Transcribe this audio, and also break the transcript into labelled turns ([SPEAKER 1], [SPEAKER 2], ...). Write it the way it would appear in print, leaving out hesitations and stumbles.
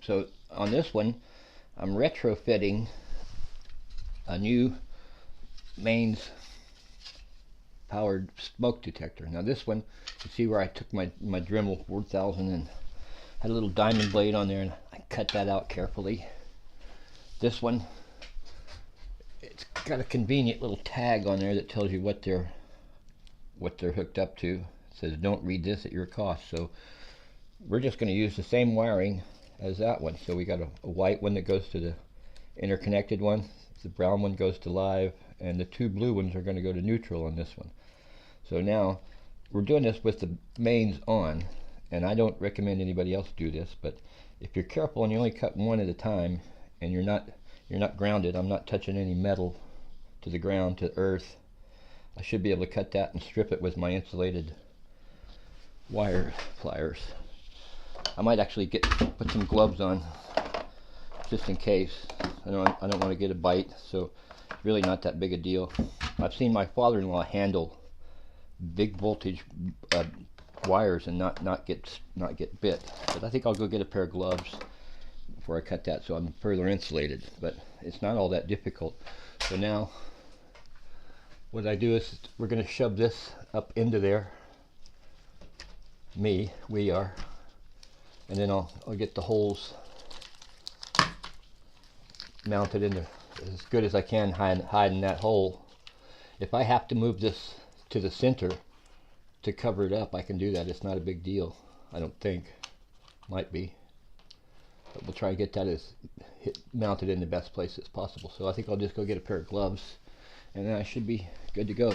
[SPEAKER 1] So on this one, I'm retrofitting a new mains powered smoke detector. Now this one, you see where I took my Dremel 4000 and had a little diamond blade on there, and I cut that out carefully. This one, it's got a convenient little tag on there that tells you what they're hooked up to. It says don't read this at your cost. So we're just going to use the same wiring as that one. So we got a white one that goes to the interconnected one, the brown one goes to live, and the two blue ones are going to go to neutral on this one. So now we're doing this with the mains on, and I don't recommend anybody else do this, but if you're careful and you only cut one at a time, and you're not grounded, I'm not touching any metal to the ground, to earth, I should be able to cut that and strip it with my insulated wire pliers. I might actually put some gloves on just in case. I don't want to get a bite, so it's really not that big a deal. I've seen my father-in-law handle big voltage wires and not get bit. But I think I'll go get a pair of gloves before I cut that, so I'm further insulated. But it's not all that difficult. So now what I do is we're going to shove this up into there. We are, and then I'll get the holes mounted in there as good as I can, hide in that hole. If I have to move this to the center to cover it up, I can do that. It's not a big deal, I don't think. Might be, but we'll try to get that mounted in the best place as possible. So I think I'll just go get a pair of gloves, and then I should be good to go.